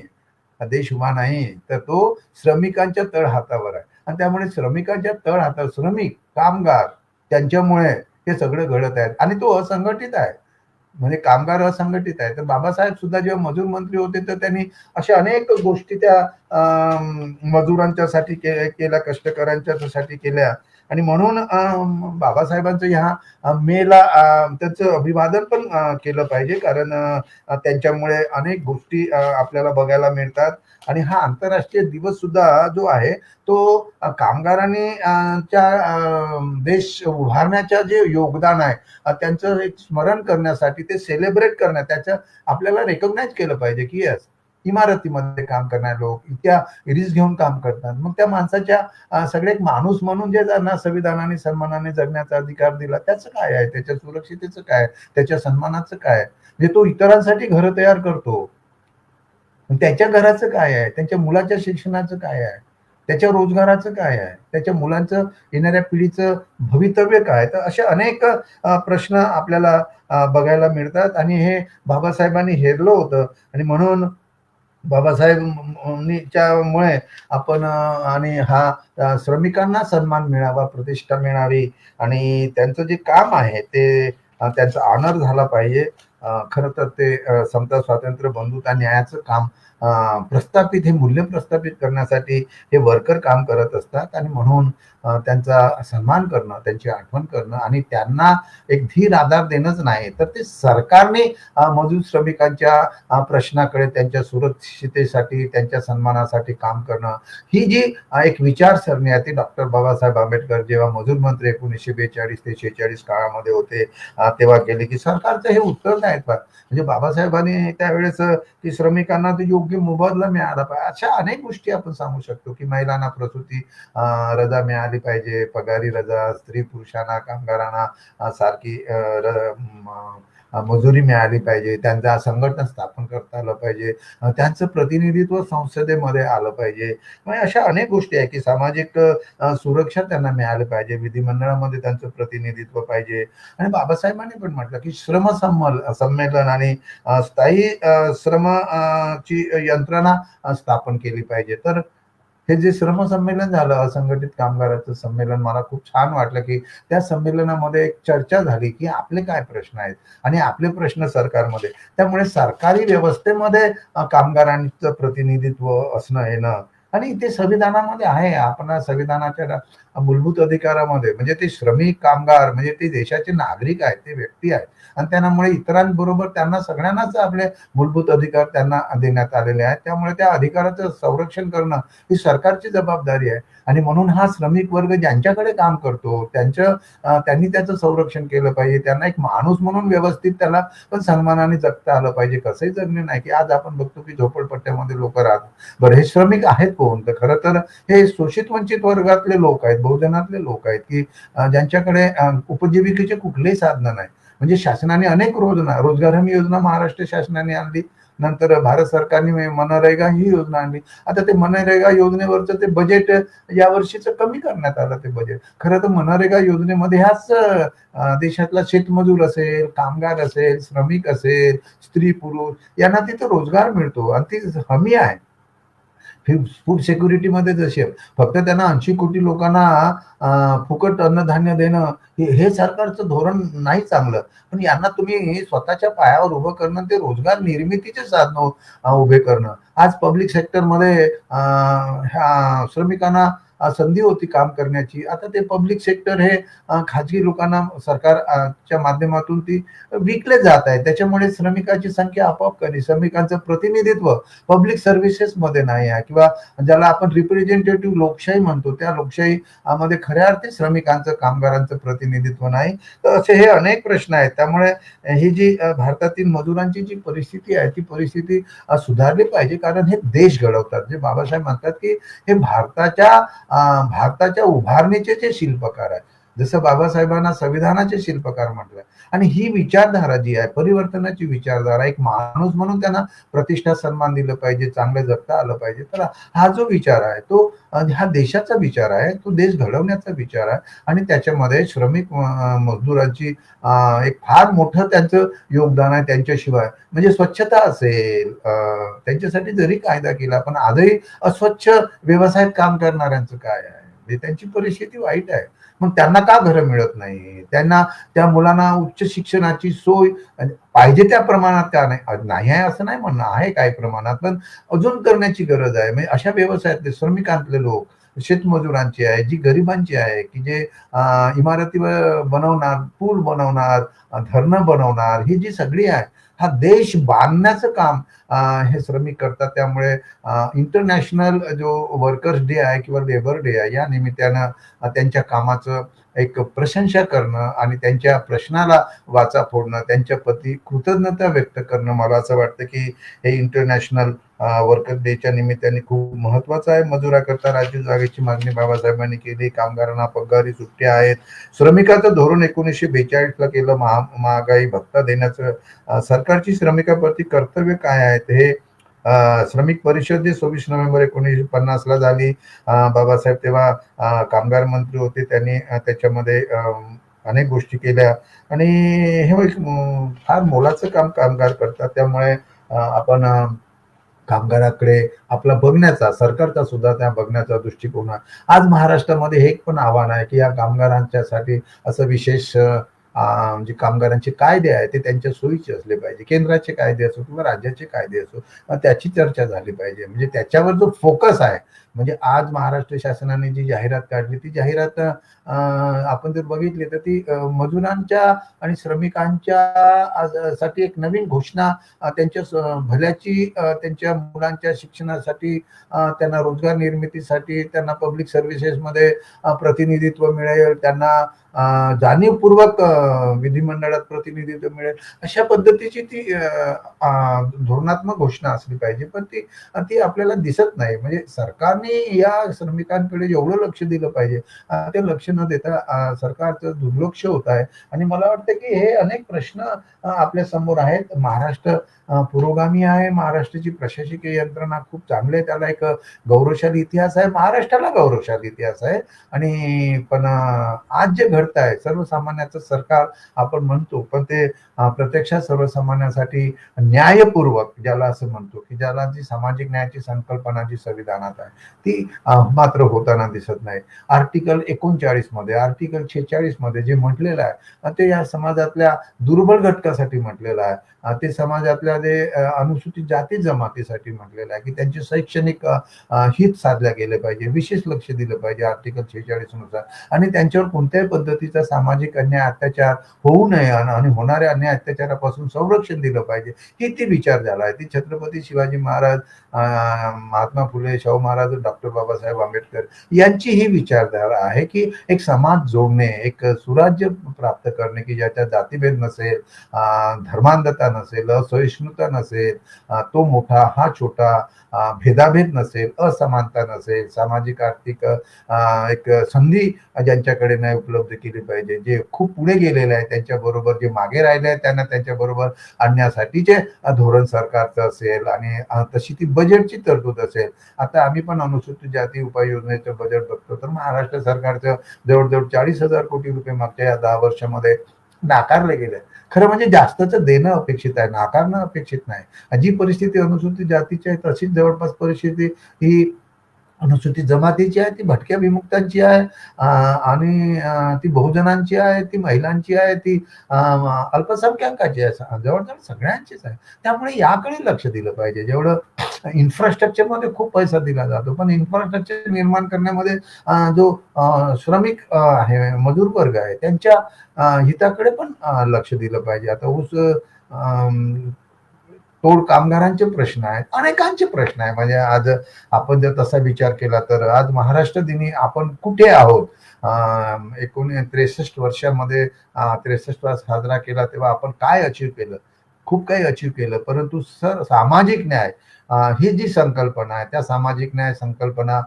देश उभा नाही, तर तो श्रमिकांच्या तळहातावर आहे. आणि त्यामुळे श्रमिकांच्या तळहातावर श्रमिक, कामगार त्यांच्यामुळे हे सगळं घडत आहे आणि तो असंघटित आहे. म्हणजे कामगार असंघटित आहे. तर बाबासाहेब सुद्धा जेव्हा मजूर मंत्री होते, तर त्यांनी अशा अनेक गोष्टी त्या मजुरांच्यासाठी केल्या, कष्टकऱ्यांच्यासाठी केल्या आणि म्हणून बाबासाहेबांचं ह्या मेला त्याचं अभिवादन पण केलं पाहिजे. कारण त्यांच्यामुळे अनेक गोष्टी आपल्याला बघायला मिळतात आणि हा आंतरराष्ट्रीय दिवस सुद्धा जो आहे, तो कामगारांनी देश उभारण्याचं जे योगदान आहे, त्यांचं एक स्मरण करण्यासाठी, ते सेलिब्रेट करण्यात, त्याचं आपल्याला रेकॉग्नाइज केलं पाहिजे, की येस, इमारतीमध्ये काम करणारे लोक इतक्या रिस्क घेऊन काम करतात. मग त्या माणसाच्या सगळे एक माणूस म्हणून जे त्यांना संविधानाने सन्मानाने जगण्याचा अधिकार दिला, त्याचं काय आहे? त्याच्या सुरक्षितेचं काय? त्याच्या सन्मानाचं काय? म्हणजे तो इतरांसाठी घरं तयार करतो. त्याच्या घराचं काय आहे? त्यांच्या मुलाच्या शिक्षणाचं काय आहे? त्याच्या रोजगाराचं काय आहे? त्याच्या मुलांचं येणाऱ्या पिढीचं भवितव्य काय? तर असे अनेक प्रश्न आपल्याला बघायला मिळतात आणि हे बाबासाहेबांनी हेरलं होतं आणि म्हणून बाबासाहेबांच्यामुळे आपण आणि हा श्रमिकांना सन्मान मिळावा, प्रतिष्ठा मिळावी आणि त्यांचं जे काम आहे ते त्यांचा ऑनर झाला पाहिजे. खरं तर ते समता, स्वातंत्र्य, बंधुता, न्यायाचं काम प्रस्थापित हे मूल्य प्रस्थापित करण्यासाठी हे वर्कर काम करत असतात आणि म्हणून त्यांचा सन्मान करणं, त्यांची आठवण करणं आणि त्यांना एक धीर आधार देणंच नाही, तर ते सरकारने मजूर श्रमिकांच्या प्रश्नाकडे, त्यांच्या सुरक्षितेसाठी, त्यांच्या सन्मानासाठी काम करणं, ही जी एक विचारसरणी आहे, ती डॉक्टर बाबासाहेब आंबेडकर जेव्हा मजूर मंत्री 1942 ते 46 काळामध्ये होते, तेव्हा केले, की सरकारचं हे उत्तरदायित्व आहे. म्हणजे बाबासाहेबांनी त्यावेळेस की श्रमिकांना ते योग्य मोबदला मिळाला पाहिजे. अशा अनेक गोष्टी आपण सांगू शकतो, की महिलांना प्रसूती रजा मिळाली पाहिजे, पगारी रजा, स्त्री पुरुषांना, कामगारांना सारखी मजुरी मिळाली पाहिजे, त्यांचा संघटन स्थापन करता आलं पाहिजे, त्यांचं प्रतिनिधित्व संसदेमध्ये आलं पाहिजे. म्हणजे अशा अनेक गोष्टी आहेत, की सामाजिक सुरक्षा त्यांना मिळाली पाहिजे, विधिमंडळामध्ये त्यांचं प्रतिनिधित्व पाहिजे आणि बाबासाहेबांनी पण म्हटलं, की संमेलन आणि स्थायी श्रम ची यंत्रणा स्थापन केली पाहिजे. तर हे जे श्रमसंमेलन झालं, असंघटित कामगाराचं संमेलन, मला खूप छान वाटलं, की त्या संमेलनामध्ये एक चर्चा झाली, की आपले काय प्रश्न आहेत आणि आपले प्रश्न सरकारमध्ये. त्यामुळे सरकारी व्यवस्थेमध्ये कामगारांचं प्रतिनिधित्व असणं येणं आणि ते संविधानामध्ये आहे. आपण संविधानाच्या मूलभूत अधिकारामध्ये म्हणजे ते श्रमिक कामगार म्हणजे ते देशाचे नागरिक आहेत, ते व्यक्ती आहेत आणि त्यामुळे इतरांबरोबर त्यांना सगळ्यांनाच आपले मूलभूत अधिकार त्यांना देण्यात आलेले आहेत. त्यामुळे त्या अधिकाराचं संरक्षण करणं ही सरकारची जबाबदारी आहे आणि म्हणून हा श्रमिक वर्ग ज्यांच्याकडे काम करतो त्यांनी त्याचं संरक्षण केलं पाहिजे. त्यांना एक माणूस म्हणून व्यवस्थित त्याला पण सन्मानाने जगता आलं पाहिजे. कसंही जगणे नाही, की आज आपण बघतो की झोपडपट्ट्यामध्ये लोक राहतात. बरं, हे श्रमिक आहेत कोण? तर खरं तर हे शोषित वंचित वर्गातले लोक आहेत, बहुजनातले लोक आहेत, की ज्यांच्याकडे उपजीविकेचे कुठलेही साधन नाही. म्हणजे शासनाने अनेक रोजगार हमी योजना महाराष्ट्र शासनाने आणली, नंतर भारत सरकारने मनरेगा ही योजना आणली. आता ते मनरेगा योजनेवरचं ते बजेट या वर्षीचं कमी करण्यात आलं ते बजेट. खरं तर मनरेगा योजनेमध्ये ह्याच देशातला शेतमजूर असेल, कामगार असेल, श्रमिक असेल, स्त्री पुरुष यांना तिथे रोजगार मिळतो आणि ती हमी आहे. फूड सिक्युरिटीमध्ये जसे फक्त त्यांना 80 कोटी लोकांना फुकट अन्नधान्य देणं हे सरकारचं धोरण नाही चांगलं. पण यांना तुम्ही स्वतःच्या पायावर उभं करणं, ते रोजगार निर्मितीचे साधन उभे करणं. आज पब्लिक सेक्टरमध्ये ह्या श्रमिकांना संधी होती काम करण्याची. आता ते पब्लिक सेक्टर हे खाजगी लोकांना सरकारच्या माध्यमातून ती विकले जात आहे. त्याच्यामुळे श्रमिकांची संख्या आपोआप कमी, श्रमिकांचं प्रतिनिधित्व पब्लिक सर्व्हिसेस मध्ये नाही आहे, किंवा ज्याला आपण रिप्रेझेंटेटिव्ह लोकशाही म्हणतो त्या लोकशाही मध्ये खऱ्या अर्थी श्रमिकांचं, कामगारांचं प्रतिनिधित्व नाही. तर असे हे अनेक प्रश्न आहेत. त्यामुळे ही जी भारतातील मजुरांची जी परिस्थिती आहे ती परिस्थिती सुधारली पाहिजे, कारण हे देश घडवतात. जे बाबासाहेब म्हणतात की हे भारताच्या उभारणीचे जे शिल्पकार आहे, जसं बाबासाहेबांना संविधानाचे शिल्पकार म्हटलं, आणि ही विचारधारा जी आहे, परिवर्तनाची विचारधारा, एक माणूस म्हणून त्यांना प्रतिष्ठा, सन्मान दिलं पाहिजे, चांगलं जगता आलं पाहिजे. तर हा जो विचार आहे तो हा देशाचा विचार आहे, तो देश घडवण्याचा विचार आहे. आणि त्याच्यामध्ये श्रमिक मजदुरांची एक फार मोठं त्यांचं योगदान आहे. त्यांच्याशिवाय म्हणजे स्वच्छता असेल, त्यांच्यासाठी जरी कायदा केला, पण आजही अस्वच्छ व्यवसायात काम करणाऱ्यांचं काय आहे, त्यांची परिस्थिती वाईट आहे. मग त्यांना का घरं मिळत नाही? त्यांना, त्या मुलांना उच्च शिक्षणाची सोय पाहिजे त्या प्रमाणात का नाही आहे असं नाही म्हणणं, आहे काही प्रमाणात, पण अजून करण्याची गरज आहे. म्हणजे अशा व्यवसायातले श्रमिकांतले लोक, शेतमजुरांची आहे, जी गरिबांची आहे, की जे इमारती बनवणार, पूल बनवणार, धरणं बनवणार, ही जी सगळी आहे, हा देश बांधण्याचं काम हे श्रमिक करतात. त्यामुळे इंटरनॅशनल जो वर्कर्स डे आहे किंवा लेबर डे आहे, या निमित्तानं त्यांच्या कामाचं एक प्रशंसा करणं आणि त्यांच्या प्रश्नाला वाचा फोडणं, त्यांच्या प्रती कृतज्ञता व्यक्त करणं, मला असं वाटतं की हे इंटरनॅशनल वर्कर डेच्या निमित्ताने खूप महत्वाचं आहे. मजुराकरता राज्य जागेची मागणी बाबासाहेबांनी केली, कामगारांना पगारी सुट्ट्या आहेत, श्रमिकाचं धोरण 1942 ला केलं, महागाई भत्ता देण्याचं सरकारची श्रमिकाप्रती कर्तव्य काय आहेत हे श्रमिक परिषद 26 नोव्हेंबर 1950 ला झाली. बाबासाहेब तेव्हा कामगार मंत्री होते, त्यांनी त्याच्यामध्ये अनेक गोष्टी केल्या आणि हे एक फार मोलाचं काम कामगार करतात. त्यामुळे आपण कामगाराकडे आपला बघण्याचा, सरकारचा सुद्धा त्या बघण्याचा दृष्टिकोन आहे. आज महाराष्ट्रामध्ये हे एक पण आव्हान आहे की या कामगारांच्यासाठी असं विशेष म्हणजे कामगारांचे कायदे आहे ते त्यांच्या सोयीचे असले पाहिजे. केंद्राचे कायदे असो किंवा राज्याचे कायदे असो, त्याची चर्चा झाली पाहिजे. म्हणजे त्याच्यावर जो फोकस आहे, म्हणजे आज महाराष्ट्र शासनाने जी जाहिरात काढली, ती जाहिरात आपण जर बघितली तर ती मजुरांच्या आणि श्रमिकांच्या साठी एक नवीन घोषणा, त्यांच्या भल्याची, त्यांच्या मुलांच्या शिक्षणासाठी, त्यांना रोजगार निर्मितीसाठी, त्यांना पब्लिक सर्व्हिसेसमध्ये प्रतिनिधित्व मिळेल, त्यांना जाणीवपूर्वक विधिमंडळात प्रतिनिधित्व मिळेल, अशा पद्धतीची ती धोरणात्मक घोषणा असली पाहिजे. पण ती आपल्याला दिसत नाही. म्हणजे सरकारने या श्रमिकांकडे एवढं लक्ष दिलं पाहिजे, ते लक्ष न देता सरकारचं दुर्लक्ष होत आहे. आणि मला वाटतं की हे अनेक प्रश्न आपल्या समोर आहेत. महाराष्ट्र पुरोगामी आहे, महाराष्ट्राची प्रशासकीय यंत्रणा खूप चांगली आहे, त्याला एक गौरवशाली इतिहास आहे, महाराष्ट्राला गौरवशाली इतिहास आहे. आणि पण आज जे घडत आहे, सर्वसामान्याचं सरकार आपण म्हणतो, पण ते प्रत्यक्षात सर्वसामान्यांसाठी न्यायपूर्वक, ज्याला असं म्हणतो की ज्याला जी सामाजिक न्यायाची संकल्पना जी संविधानात आहे ती मात्र होताना दिसत नाही. आर्टिकल 39 मध्ये, आर्टिकल 46 मध्ये जे म्हटलेलं आहे ते या समाजातल्या दुर्बल घटकासाठी म्हटलेलं आहे. ते समाजातल्या जे अनुसूचित जाती जमातीसाठी म्हटलेलं आहे की त्यांचे शैक्षणिक हित साधल्या गेले पाहिजे, विशेष लक्ष दिलं पाहिजे आर्टिकल 46 नुसार. आणि त्यांच्यावर कोणत्याही पद्धतीचा सामाजिक अन्याय, अत्याचार होऊ नये आणि होणाऱ्या अन्याय अत्याचारापासून संरक्षण दिलं पाहिजे, ही ती विचारधारा आहे. ती छत्रपती शिवाजी महाराज, महात्मा फुले, शाहू महाराज, डॉक्टर बाबासाहेब आंबेडकर यांची ही विचारधारा आहे की एक समाज जोडणे, एक सुराज्य प्राप्त करणे की ज्याच्यात जातीभेद नसेल, धर्मांधता नसेल, असहिष्णुता नसेल, तो मोठा हा छोटा, भेदाभेद नसेल, असमानता नसेल, सामाजिक आर्थिक एक संधी ज्यांच्याकडे नाही उपलब्ध केली पाहिजे, जे खूप पुढे गेलेले आहे त्यांच्याबरोबर जे मागे राहिले आहेत त्यांना त्यांच्याबरोबर आणण्यासाठीचे धोरण सरकारचं असेल आणि तशी ती बजेटची तरतूद असेल. आता आम्ही पण अनुसूचित जाती उपाययोजनेचं बजेट बघतो तर महाराष्ट्र सरकारचं जवळजवळ 40,000 कोटी रुपये मागच्या या 10 वर्षामध्ये नाकारले गेले. खरं म्हणजे जास्तच देणं अपेक्षित आहे, नाकारणं अपेक्षित नाही. जी परिस्थिती अनुसूचित जातीची आहे तशीच जवळपास परिस्थिती ही अनुसूचित जमातीची आहे, ती भटक्या विमुक्तांची आहे, आणि ती बहुजनांची आहे, ती महिलांची आहे, ती अल्पसंख्याकाची आहे, जवळजवळ सगळ्यांचीच आहे. त्यामुळे याकडे लक्ष दिलं पाहिजे. जेवढं इन्फ्रास्ट्रक्चरमध्ये खूप पैसा दिला जातो, पण इन्फ्रास्ट्रक्चर निर्माण करण्यामध्ये जो श्रमिक आहे, मजूर वर्ग आहे, त्यांच्या हिताकडे पण लक्ष दिलं पाहिजे. आता ऊस तोड कामगारांचे प्रश्न आहेत, अनेकांचे प्रश्न आहे. म्हणजे आज आपण जर तसा विचार केला तर आज महाराष्ट्र दिनी आपण कुठे आहोत? 63 वर्षामध्ये 63 साजरा केला तेव्हा आपण काय अचीव केलं? खूप काही अचीव केलं, परंतु सामाजिक न्याय ही जी संकल्पना आहे त्या सामाजिक न्याय संकल्पना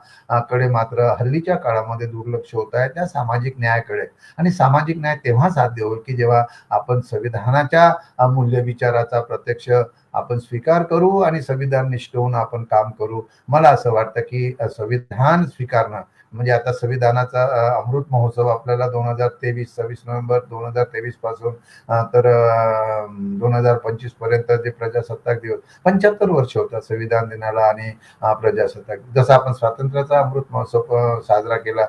कडे मात्र हल्लीच्या काळामध्ये दुर्लक्ष होत आहे, त्या सामाजिक न्यायाकडे. आणि सामाजिक न्याय तेव्हा साध्य होईल की जेव्हा आपण संविधानाच्या मूल्य विचाराचा प्रत्यक्ष आपण स्वीकार करू आणि संविधान निष्ठ होऊन आपण काम करू. मला असं वाटतं की संविधान स्वीकारणं म्हणजे आता संविधानाचा अमृत महोत्सव आपल्याला 2023 26 नोव्हेंबर 2023 पासून तर 2025 पर्यंत जे प्रजासत्ताक दिवस 75 वर्ष होतात संविधान दिनाला आणि प्रजासत्ताक. जसा आपण स्वातंत्र्याचा अमृत महोत्सव साजरा केला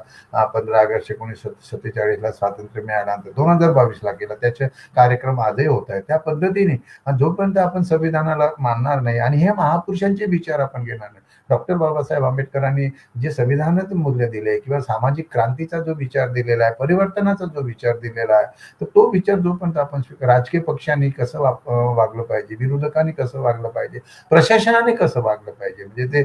15 ऑगस्ट 1947 ला स्वातंत्र्य मिळाल्यानंतर 2022 ला केला, त्याचे कार्यक्रम आजही होत आहेत. त्या पद्धतीने जोपर्यंत आपण संविधानाला मानणार नाही आणि हे महापुरुषांचे विचार आपण घेणार नाही, डॉक्टर बाबासाहेब आंबेडकरांनी जे संविधानाचं मूल्य दिले किंवा सामाजिक क्रांतीचा जो विचार दिलेला आहे, परिवर्तनाचा जो विचार दिलेला आहे, तर तो विचार जोपर्यंत आपण राजकीय पक्षांनी कसं वागलं पाहिजे, विरोधकांनी कसं वागलं पाहिजे, प्रशासनाने कसं वागलं पाहिजे, म्हणजे ते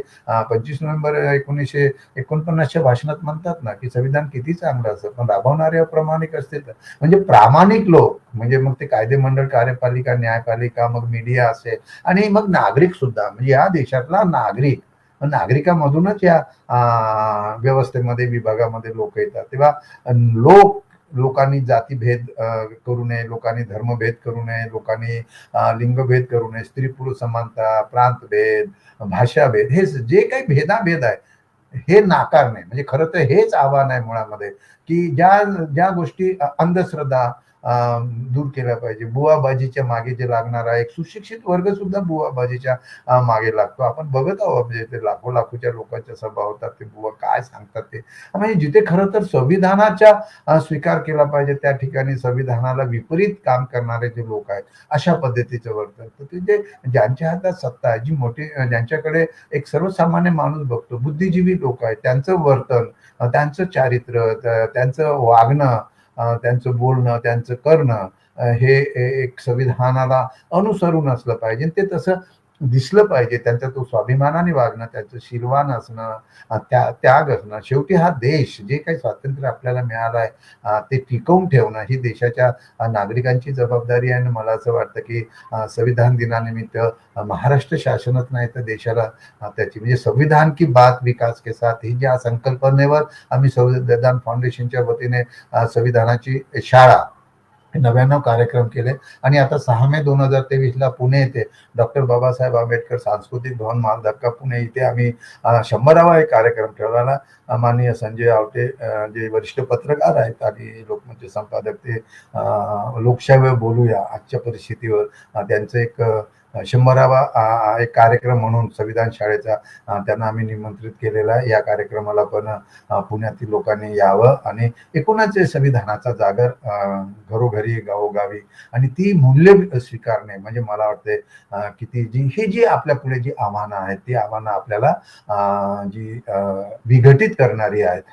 25 नोव्हेंबर 1949च्या भाषणात म्हणतात ना की संविधान किती चांगलं असतं पण राबवणारे अप्रामाणिक असतील तर. म्हणजे प्रामाणिक लोक म्हणजे मग ते कायदेमंडळ, कार्यपालिका, न्यायपालिका, मग मीडिया असेल आणि मग नागरिक सुद्धा, म्हणजे या देशातला नागरिकामधूनच या व्यवस्थेमध्ये विभागामध्ये लोक येतात. तेव्हा लोकांनी जातीभेद करू नये, लोकांनी धर्मभेद करू नये, लोकांनी लिंगभेद करू नये, स्त्री पुरुष समानता, प्रांतभेद, भाषाभेद, हे जे काही भेदाभेद आहे हे नाकारणे. म्हणजे खरं तर हेच आव्हान आहे मुळामध्ये की ज्या गोष्टी अंधश्रद्धा दूर केल्या पाहिजे. बुवाबाजीच्या मागे जे लागणारा एक सुशिक्षित वर्ग सुद्धा बुवाबाजीच्या मागे लागतो. आपण बघत आहोत म्हणजे ते लाखोच्या लोकांच्या सभा होतात, ते बुवा काय सांगतात ते. म्हणजे जिथे खरं तर संविधानाचा स्वीकार केला पाहिजे त्या ठिकाणी संविधानाला विपरीत काम करणारे जे लोक आहेत अशा पद्धतीचं वर्तन. तर ते जे ज्यांच्या हातात सत्ता आहे, जी मोठी, ज्यांच्याकडे एक सर्वसामान्य माणूस बघतो, बुद्धिजीवी लोक आहेत, त्यांचं वर्तन, त्यांचं चारित्र्य, त्यांचं वागणं, त्यांचं बोलणं, त्यांचं करणं हे एक संविधानाला अनुसरून असलं पाहिजे. ते तसं दिसलं पाहिजे. त्यांचा तो स्वाभिमानाने वागणं, त्याचं शीलवान असणं, त्याग असणं. शेवटी हा देश जे काही स्वातंत्र्य आपल्याला मिळालं आहे ते टिकवून ठेवणं ही देशाच्या नागरिकांची जबाबदारी आहे. आणि मला असं वाटतं की संविधान दिनानिमित्त महाराष्ट्र शासनच नाही तर देशाला त्याची म्हणजे संविधान की बात विकास के साथ ही ज्या संकल्पनेवर आम्ही संविधान फाउंडेशनच्या वतीने संविधानाची शाळा 99 कार्यक्रम केले आणि आता 6 मे 2023 ला पुणे येथे डॉक्टर बाबासाहेब आंबेडकर सांस्कृतिक भवन मालधक्का पुणे इथे आम्ही 100वा एक कार्यक्रम ठेवला. माननीय संजय आवटे जे वरिष्ठ पत्रकार आहेत आणि लोकमतचे संपादक, ते लोकशाहीवर बोलूया आजच्या परिस्थितीवर, त्यांचं एक 100वा एक कार्यक्रम म्हणून संविधान शाळेचा त्यांना आम्ही निमंत्रित केलेला आहे. या कार्यक्रमाला पण पुण्यातील लोकांनी यावं आणि एकूणच संविधानाचा जागर घरोघरी, गावोगावी आणि ती मूल्य स्वीकारणे. म्हणजे मला वाटते की ही जी आपल्या पुढे जी आव्हानं आहेत ती आव्हानं आपल्याला जी विघटित करणारी आहेत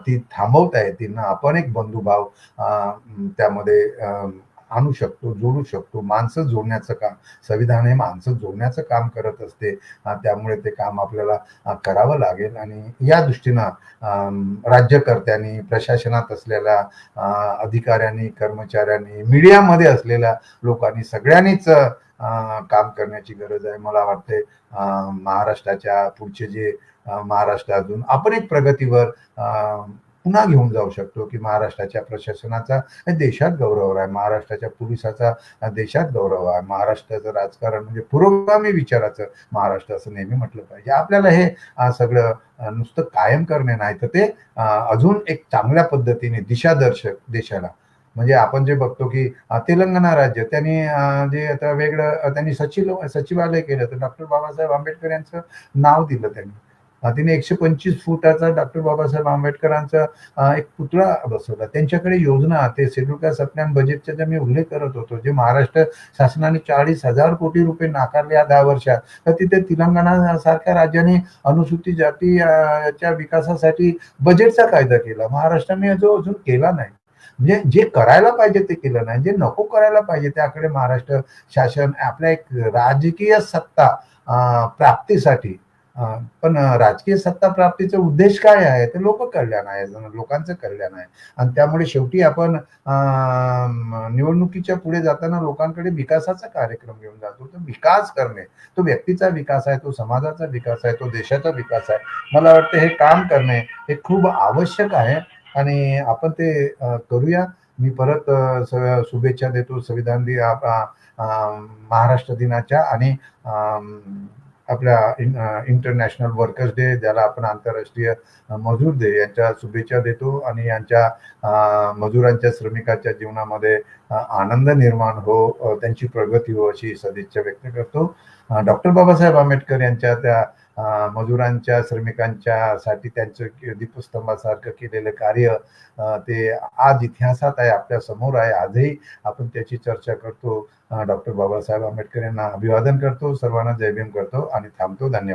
ती थांबवता येतील ना. आपण एक बंधुभाव त्यामध्ये आणू शकतो, जोडू शकतो. माणसं जोडण्याचं काम, संविधान हे माणसं जोडण्याचं काम करत असते. त्यामुळे ते काम आपल्याला करावं लागेल आणि या दृष्टीनं राज्यकर्त्यांनी, प्रशासनात असलेल्या अधिकाऱ्यांनी, कर्मचाऱ्यांनी, मीडियामध्ये असलेल्या लोकांनी सगळ्यांनीच काम करण्याची गरज आहे. मला वाटते महाराष्ट्राच्या पुढचे जे महाराष्ट्र अजून आपण एक प्रगतीवर पुन्हा घेऊन जाऊ शकतो, की महाराष्ट्राच्या प्रशासनाचा देशात गौरव आहे, महाराष्ट्राच्या पोलिसाचा देशात गौरव आहे, महाराष्ट्राचं राजकारण म्हणजे पुरोगामी विचाराचं महाराष्ट्र असं नेहमी म्हटलं पाहिजे. आपल्याला हे सगळं नुसतं कायम करणे नाही, तर ते अजून एक चांगल्या पद्धतीने दिशादर्शक देशाला म्हणजे आपण जे बघतो की तेलंगणा राज्य त्यांनी जे आता वेगळं त्यांनी सचिवालय केलं, तर डॉक्टर बाबासाहेब आंबेडकर यांचं नाव दिलं त्यांनी. तिने 125 फुटाचा डॉक्टर बाबासाहेब आंबेडकरांचा एक पुतळा बसवला. त्यांच्याकडे योजना ते शेड्यूल कास्ट सप्लान बजेटचा जे मी उल्लेख करत होतो, जे महाराष्ट्र शासनाने 40,000 कोटी रुपये नाकारले या 10 वर्षात, तर तिथे तेलंगणा सारख्या राज्याने अनुसूचित जातीच्या विकासासाठी बजेटचा कायदा केला. महाराष्ट्राने जो अजून केला नाही. म्हणजे जे करायला पाहिजे ते केलं नाही, जे नको करायला पाहिजे त्याकडे महाराष्ट्र शासन आपल्या एक राजकीय सत्ता प्राप्तीसाठी पण राजकीय सत्ता प्राप्तीचा उद्देश काय आहे, ते लोक कल्याण आहे, लोकांचं कल्याण आहे. आणि त्यामुळे शेवटी आपण निवडणुकीच्या पुढे जाताना लोकांकडे विकासाचा कार्यक्रम घेऊन जातो. तो विकास करणे, तो व्यक्तीचा विकास आहे, तो समाजाचा विकास आहे, तो देशाचा विकास आहे. मला वाटतं हे काम करणे हे खूप आवश्यक आहे आणि आपण ते करूया. मी परत शुभेच्छा देतो संविधान दिन महाराष्ट्र दिनाच्या आणि आपल्या इंटरनॅशनल वर्कर्स डे, ज्याला आपण आंतरराष्ट्रीय मजूर डे, यांच्या शुभेच्छा देतो आणि यांच्या मजुरांच्या श्रमिकांच्या जीवनामध्ये आनंद निर्माण हो, त्यांची प्रगती हो अशी सदिच्छा व्यक्त करतो. डॉक्टर बाबासाहेब आंबेडकर यांच्या त्या मजुरांच्या श्रमिकांच्या साठी त्यांचं दीपस्तंभासारखं केलेलं कार्य ते आज इतिहासात आहे, आपल्या समोर आहे. आजही आपण त्याची चर्चा करतो. डॉक्टर बाबासाहेब आंबेडकर यांना अभिवादन करतो, सर्वांना जय भीम करतो आणि थांबतो. धन्यवाद.